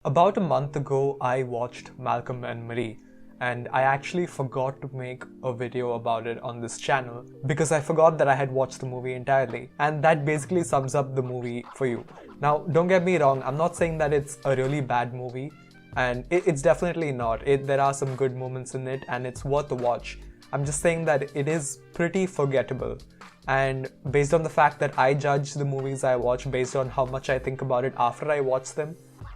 About a month ago, I watched Malcolm and Marie, and I actually forgot to make a video about it on this channel because I forgot that I had watched the movie entirely. And that basically sums up the movie for you. Now, don't get me wrong, I'm not saying that it's a really bad movie, and it's definitely not. There are some good moments in it, and it's worth a watch. I'm just saying that it is pretty forgettable. And based on the fact that I judge the movies I watch based on how much I think about it after I watch them,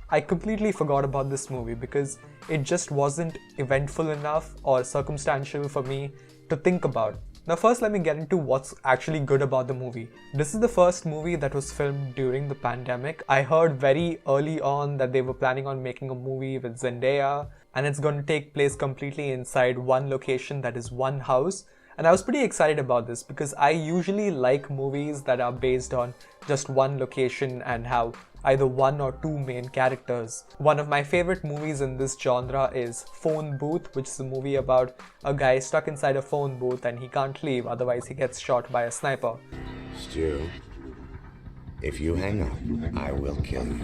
I completely forgot about this movie because it just wasn't eventful enough or circumstantial for me to think about. Now first let me get into what's actually good about the movie. This is the first movie that was filmed during the pandemic. I heard very early on that they were planning on making a movie with Zendaya, and it's going to take place completely inside one location, that is one house. And I was pretty excited about this because I usually like movies that are based on just one location and have either one or two main characters. One of my favorite movies in this genre is Phone Booth, which is a movie about a guy stuck inside a phone booth and he can't leave, otherwise he gets shot by a sniper. Stu, if you hang up, I will kill you.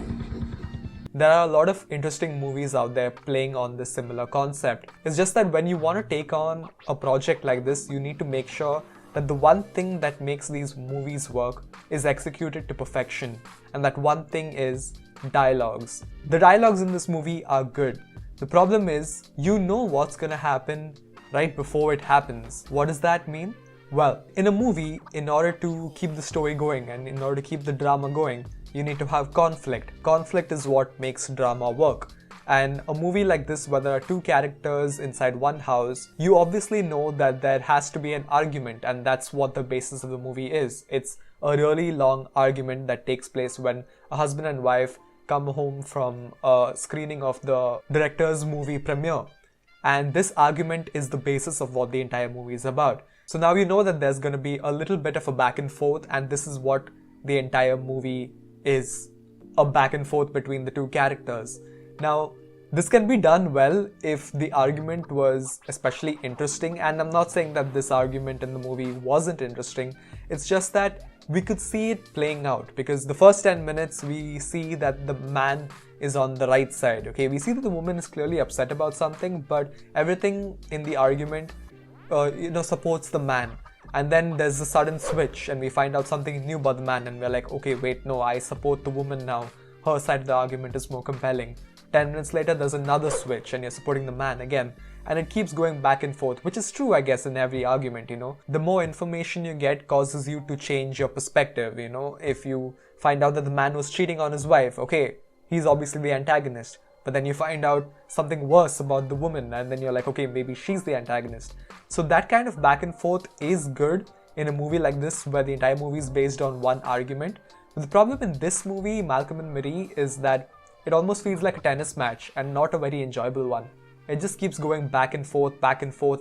There are a lot of interesting movies out there playing on this similar concept. It's just that when you want to take on a project like this, you need to make sure that the one thing that makes these movies work is executed to perfection. And that one thing is dialogues. The dialogues in this movie are good. The problem is, you know what's gonna happen right before it happens. What does that mean? Well, in a movie, in order to keep the story going and in order to keep the drama going, you need to have conflict. Conflict is what makes drama work. And a movie like this, where there are two characters inside one house, you obviously know that there has to be an argument, and that's what the basis of the movie is. It's a really long argument that takes place when a husband and wife come home from a screening of the director's movie premiere. And this argument is the basis of what the entire movie is about. So now you know that there's going to be a little bit of a back and forth, and this is what the entire movie is, a back and forth between the two characters. Now, this can be done well if the argument was especially interesting, and I'm not saying that this argument in the movie wasn't interesting, it's just that we could see it playing out, because the first 10 minutes we see that the man is on the right side, okay? We see that the woman is clearly upset about something, but everything in the argument supports the man. And then there's a sudden switch and we find out something new about the man and we're like, okay, wait, no, I support the woman now. Her side of the argument is more compelling. 10 minutes later, there's another switch and you're supporting the man again. And it keeps going back and forth, which is true, I guess, in every argument, you know. The more information you get causes you to change your perspective, you know. If you find out that the man was cheating on his wife, okay, he's obviously the antagonist. But then you find out something worse about the woman and then you're like, okay, maybe she's the antagonist. So that kind of back and forth is good in a movie like this where the entire movie is based on one argument. But the problem in this movie, Malcolm and Marie, is that it almost feels like a tennis match and not a very enjoyable one. It just keeps going back and forth,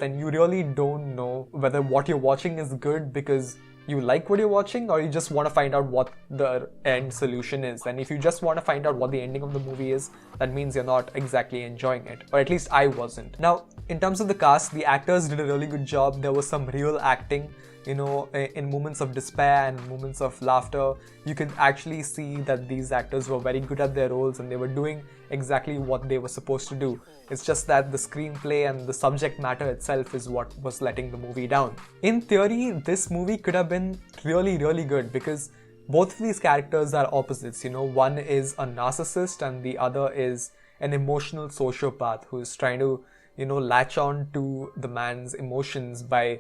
and you really don't know whether what you're watching is good because you like what you're watching or you just want to find out what the end solution is. And if you just want to find out what the ending of the movie is, that means you're not exactly enjoying it. Or at least I wasn't. Now, in terms of the cast, the actors did a really good job. There was some real acting, you know, in moments of despair and moments of laughter. You could actually see that these actors were very good at their roles and they were doing exactly what they were supposed to do. It's just that the screenplay and the subject matter itself is what was letting the movie down. In theory, this movie could have been really, really good because both of these characters are opposites, you know. One is a narcissist and the other is an emotional sociopath who is trying to, you know, latch on to the man's emotions by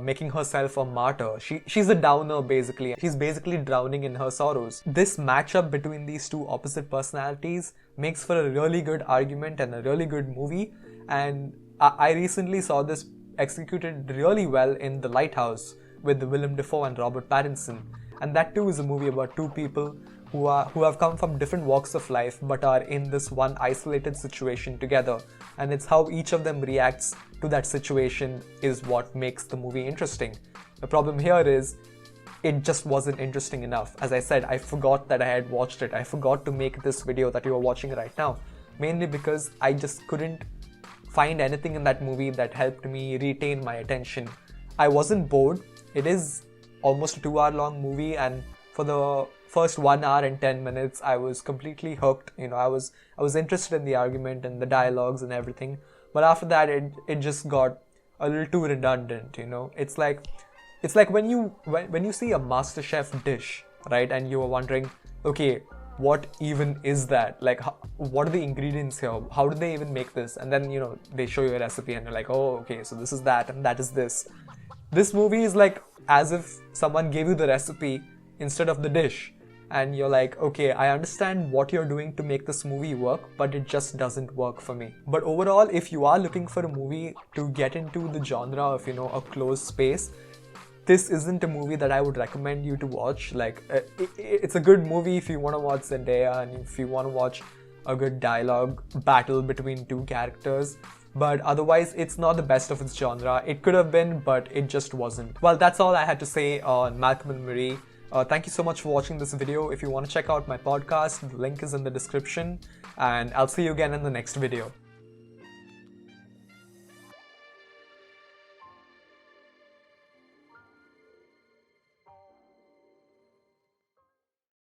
making herself a martyr. She's a downer basically. She's basically drowning in her sorrows. This matchup between these two opposite personalities makes for a really good argument and a really good movie. And I recently saw this executed really well in The Lighthouse with Willem Dafoe and Robert Pattinson. And that too is a movie about two people who have come from different walks of life but are in this one isolated situation together. And it's how each of them reacts to that situation is what makes the movie interesting. The problem here is it just wasn't interesting enough. As I said, I forgot that I had watched it. I forgot to make this video that you are watching right now. Mainly because I just couldn't find anything in that movie that helped me retain my attention. I wasn't bored. It is almost a 2-hour long movie, and for the first 1 hour and 10 minutes, I was completely hooked. I was interested in the argument and the dialogues and everything. But after that, it just got a little too redundant. It's like when you see a MasterChef dish, right? And you are wondering, okay, what even is that? Like, what are the ingredients here? How did they even make this? And then, they show you a recipe and you're like, oh, okay, so this is that and that is this. This movie is like as if someone gave you the recipe instead of the dish. And you're like, okay, I understand what you're doing to make this movie work, but it just doesn't work for me. But overall, if you are looking for a movie to get into the genre of, a closed space, this isn't a movie that I would recommend you to watch. Like, it's a good movie if you want to watch Zendaya and if you want to watch a good dialogue battle between two characters. But otherwise, it's not the best of its genre. It could have been, but it just wasn't. Well, that's all I had to say on Malcolm and Marie. Thank you so much for watching this video. If you want to check out my podcast, the link is in the description. And I'll see you again in the next video.